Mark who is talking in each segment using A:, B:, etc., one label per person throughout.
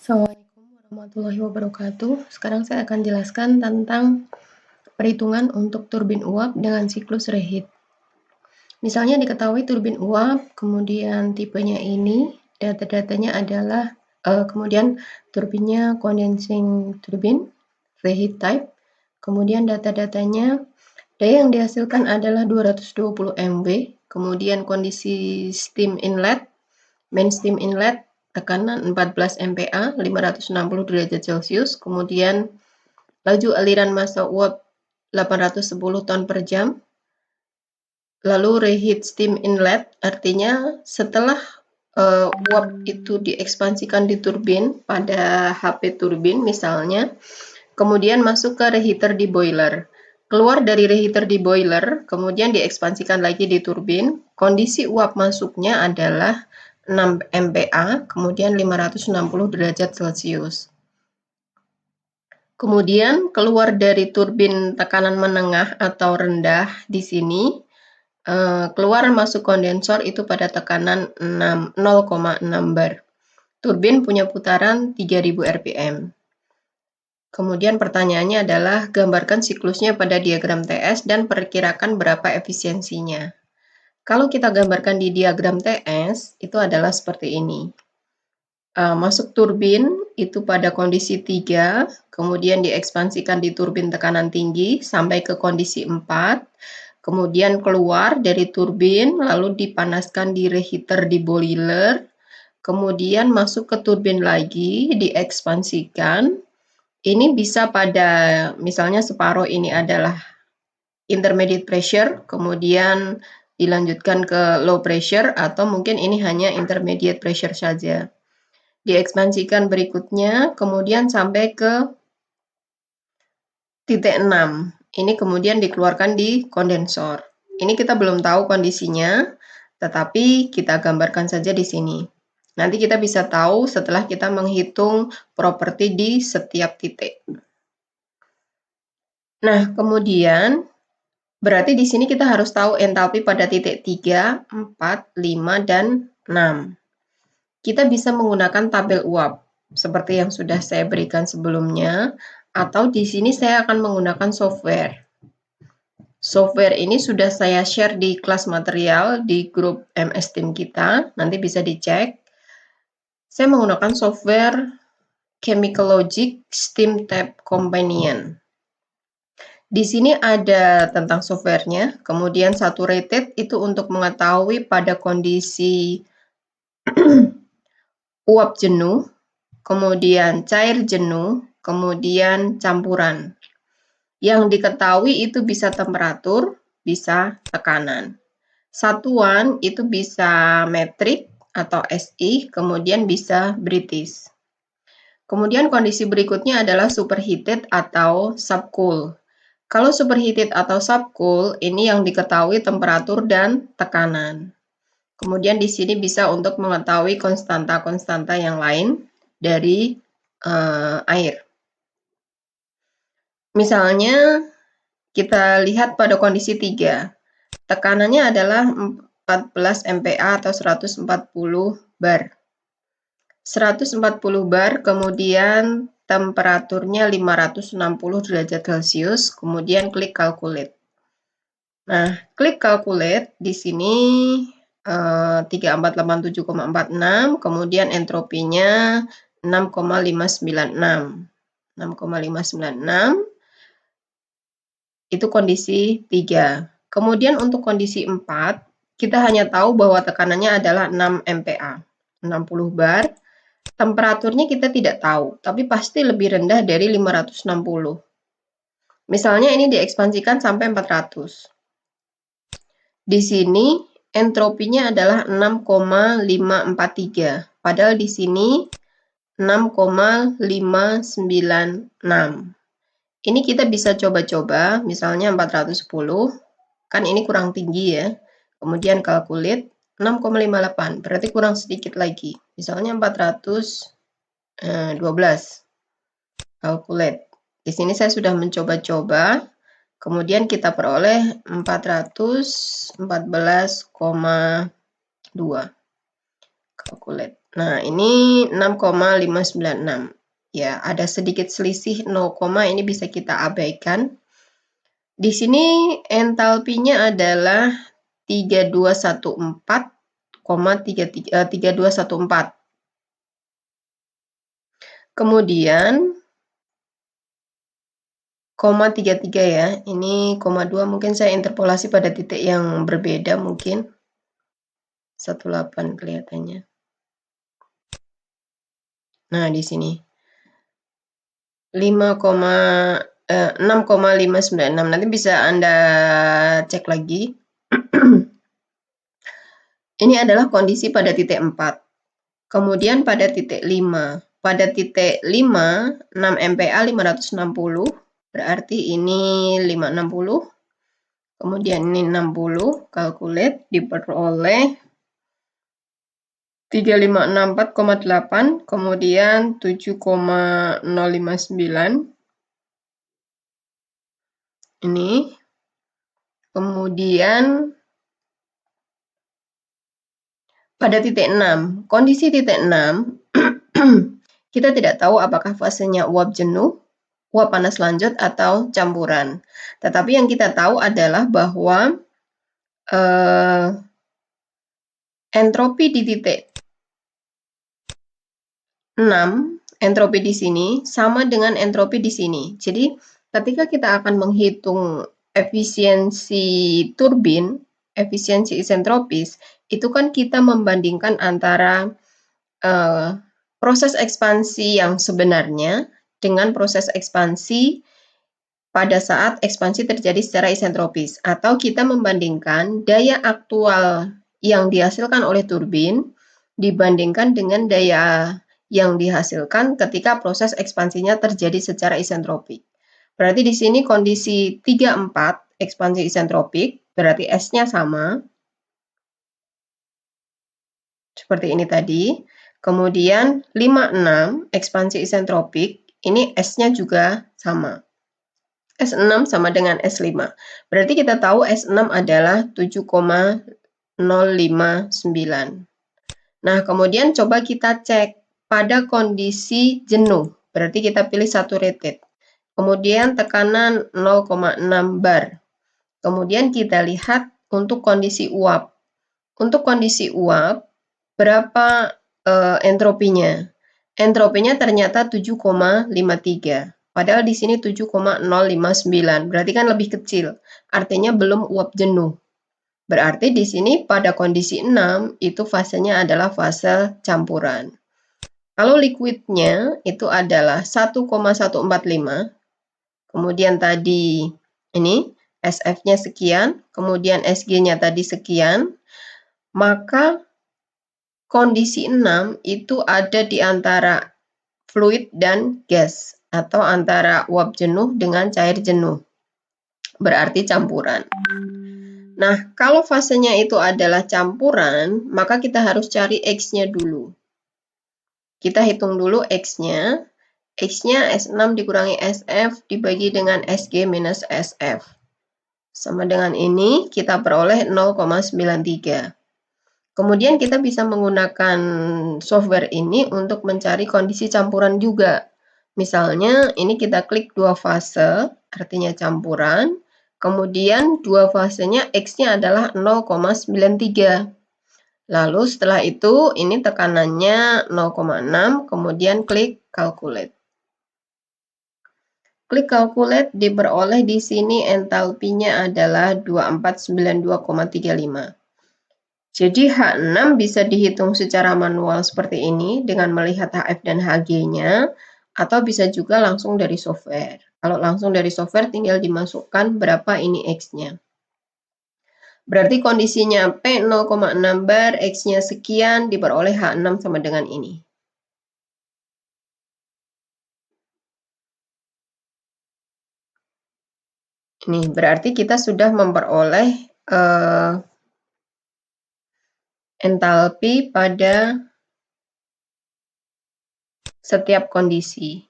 A: Assalamualaikum warahmatullahi wabarakatuh. Sekarang saya akan jelaskan tentang perhitungan untuk turbin uap dengan siklus reheat. Misalnya diketahui turbin uap, kemudian tipenya ini, data-datanya adalah, kemudian turbinnya condensing turbine, reheat type, kemudian data-datanya, daya yang dihasilkan adalah 220 MW, kemudian kondisi steam inlet, main steam inlet, tekanan 14 MPa, 560 derajat Celcius, kemudian laju aliran massa uap 810 ton per jam, lalu reheat steam inlet, artinya setelah uap itu diekspansikan di turbin pada HP turbin misalnya, kemudian masuk ke reheater di boiler. Keluar dari reheater di boiler, kemudian diekspansikan lagi di turbin, kondisi uap masuknya adalah 6 MPa, kemudian 560 derajat Celcius. Kemudian keluar dari turbin tekanan menengah atau rendah di sini, keluar masuk kondensor itu pada tekanan 0,6 bar. Turbin punya putaran 3000 rpm. Kemudian pertanyaannya adalah gambarkan siklusnya pada diagram TS dan perkirakan berapa efisiensinya. Kalau kita gambarkan di diagram TS, itu adalah seperti ini. Masuk turbin itu pada kondisi 3, kemudian diekspansikan di turbin tekanan tinggi sampai ke kondisi 4, kemudian keluar dari turbin, lalu dipanaskan di reheater di boiler, kemudian masuk ke turbin lagi, diekspansikan. Ini bisa pada, misalnya separuh ini adalah intermediate pressure, kemudian dilanjutkan ke low pressure, atau mungkin ini hanya intermediate pressure saja. Diekspansikan berikutnya, kemudian sampai ke titik 6. Ini kemudian dikeluarkan di kondensor. Ini kita belum tahu kondisinya, tetapi kita gambarkan saja di sini. Nanti kita bisa tahu setelah kita menghitung properti di setiap titik. Nah, kemudian berarti di sini kita harus tahu entalpi pada titik 3, 4, 5, dan 6. Kita bisa menggunakan tabel uap seperti yang sudah saya berikan sebelumnya, atau di sini saya akan menggunakan software. Software ini sudah saya share di kelas material di grup MS Team kita, nanti bisa dicek. Saya menggunakan software Chemical Logic Steam Tap Companion. Di sini ada tentang softwarenya, kemudian saturated itu untuk mengetahui pada kondisi uap jenuh, kemudian cair jenuh, kemudian campuran. Yang diketahui itu bisa temperatur, bisa tekanan. Satuan itu bisa metrik atau SI, kemudian bisa British. Kemudian kondisi berikutnya adalah superheated atau subcool. Kalau superheated atau subcool, ini yang diketahui temperatur dan tekanan. Kemudian di sini bisa untuk mengetahui konstanta-konstanta yang lain dari air. Misalnya, kita lihat pada kondisi 3. Tekanannya adalah 14 MPa atau 140 bar. 140 bar, kemudian temperaturnya 560 derajat Celcius, kemudian klik calculate. Nah, klik calculate di sini 3487,46, kemudian entropinya 6,596. 6,596 itu kondisi 3. Kemudian untuk kondisi 4, kita hanya tahu bahwa tekanannya adalah 6 MPa, 60 bar. Temperaturnya kita tidak tahu, tapi pasti lebih rendah dari 560. Misalnya ini diekspansikan sampai 400. Di sini entropinya adalah 6,543, padahal di sini 6,596. Ini kita bisa coba-coba, misalnya 410, kan ini kurang tinggi ya. Kemudian calculate 6,58, berarti kurang sedikit lagi. Misalnya 412. Calculate. Di sini saya sudah mencoba-coba. Kemudian kita peroleh 414,2. Calculate. Nah, ini 6,596. Ya, ada sedikit selisih 0, ini bisa kita abaikan. Di sini entalpinya adalah 3214,3214. Kemudian koma 33 ya. Ini koma 2 mungkin saya interpolasi pada titik yang berbeda mungkin. 18 kelihatannya. Nah, di sini 6,596. Nanti bisa Anda cek lagi. Ini adalah kondisi pada titik 4. Kemudian pada titik 5. Pada titik 5, 6 MPa 560. Berarti ini 560. Kemudian ini 60. Calculate diperoleh 3564,8, kemudian 7,059. Ini. Kemudian pada titik 6, kondisi titik 6, kita tidak tahu apakah fasenya uap jenuh, uap panas lanjut, atau campuran. Tetapi yang kita tahu adalah bahwa entropi di titik 6, entropi di sini sama dengan entropi di sini. Jadi, ketika kita akan menghitung efisiensi turbin, efisiensi isentropis, itu kan kita membandingkan antara proses ekspansi yang sebenarnya dengan proses ekspansi pada saat ekspansi terjadi secara isentropis. Atau kita membandingkan daya aktual yang dihasilkan oleh turbin dibandingkan dengan daya yang dihasilkan ketika proses ekspansinya terjadi secara isentropik. Berarti di sini kondisi 34 ekspansi isentropik, berarti S-nya sama. Seperti ini tadi. Kemudian 56 ekspansi isentropik, ini S-nya juga sama. S6 sama dengan S5. Berarti kita tahu S6 adalah 7,059. Nah, kemudian coba kita cek pada kondisi jenuh. Berarti kita pilih saturated. Kemudian tekanan 0,6 bar. Kemudian kita lihat untuk kondisi uap. Untuk kondisi uap, berapa entropinya? Entropinya ternyata 7,53. Padahal di sini 7,059. Berarti kan lebih kecil. Artinya belum uap jenuh. Berarti di sini pada kondisi 6 itu fasenya adalah fase campuran. Kalau liquidnya itu adalah 1,145. Kemudian tadi ini SF-nya sekian, kemudian SG-nya tadi sekian, maka kondisi 6 itu ada di antara fluid dan gas, atau antara uap jenuh dengan cair jenuh. Berarti campuran. Nah, kalau fasenya itu adalah campuran, maka kita harus cari X-nya dulu. Kita hitung dulu X-nya. X-nya S6 dikurangi SF dibagi dengan SG minus SF. Sama dengan ini, kita peroleh 0,93. Kemudian kita bisa menggunakan software ini untuk mencari kondisi campuran juga. Misalnya, ini kita klik dua fase, artinya campuran. Kemudian dua fasenya X-nya adalah 0,93. Lalu setelah itu ini tekanannya 0,6, kemudian klik calculate. Klik calculate diperoleh di sini entalpinya adalah 2492,35. Jadi H6 bisa dihitung secara manual seperti ini dengan melihat HF dan HG-nya, atau bisa juga langsung dari software. Kalau langsung dari software tinggal dimasukkan berapa ini X-nya. Berarti kondisinya P 0,6 bar, X-nya sekian, diperoleh H6 sama dengan ini. Ini berarti kita sudah memperoleh entalpi pada setiap kondisi.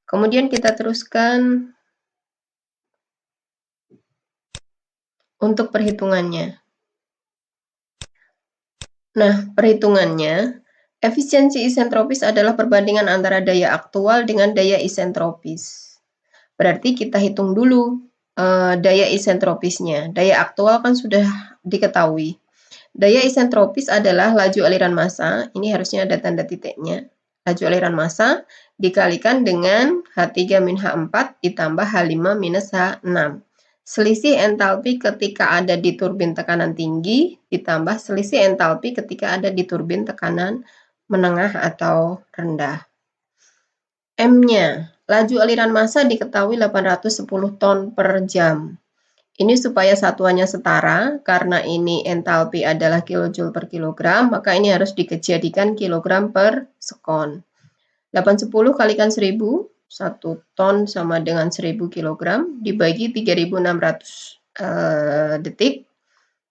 A: Kemudian kita teruskan untuk perhitungannya. Nah, perhitungannya Efisiensi isentropis adalah perbandingan antara daya aktual dengan daya isentropis. Berarti kita hitung dulu daya isentropisnya. Daya aktual kan sudah diketahui. Daya isentropis adalah laju aliran massa, ini harusnya ada tanda titiknya. Laju aliran massa dikalikan dengan H3 min H4 ditambah H5 minus H6. Selisih entalpi ketika ada di turbin tekanan tinggi ditambah selisih entalpi ketika ada di turbin tekanan menengah atau rendah. M-nya, laju aliran massa diketahui 810 ton per jam. Ini supaya satuannya setara, karena ini entalpi adalah kilojoule per kilogram, maka ini harus dijadikan kilogram per sekon. 810 kalikan 1000, 1 ton sama dengan 1000 kilogram, dibagi 3600 detik,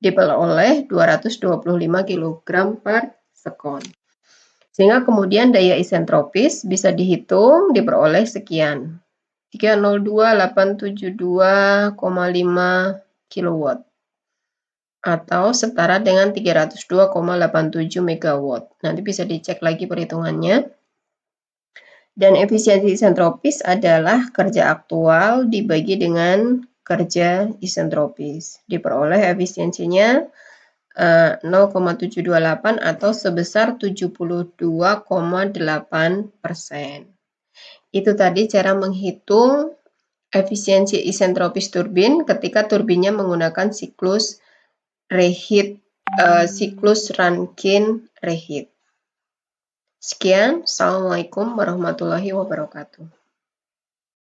A: diperoleh 225 kilogram per sekon. Sehingga kemudian daya isentropis bisa dihitung, diperoleh sekian. 302.872,5 kilowatt atau setara dengan 302,87 megawatt. Nanti bisa dicek lagi perhitungannya. Dan efisiensi isentropis adalah kerja aktual dibagi dengan kerja isentropis. Diperoleh efisiensinya 0,728 atau sebesar 72,8%. Itu tadi cara menghitung efisiensi isentropis turbin ketika turbinnya menggunakan siklus reheat, siklus Rankine reheat. Sekian, Assalamualaikum warahmatullahi wabarakatuh.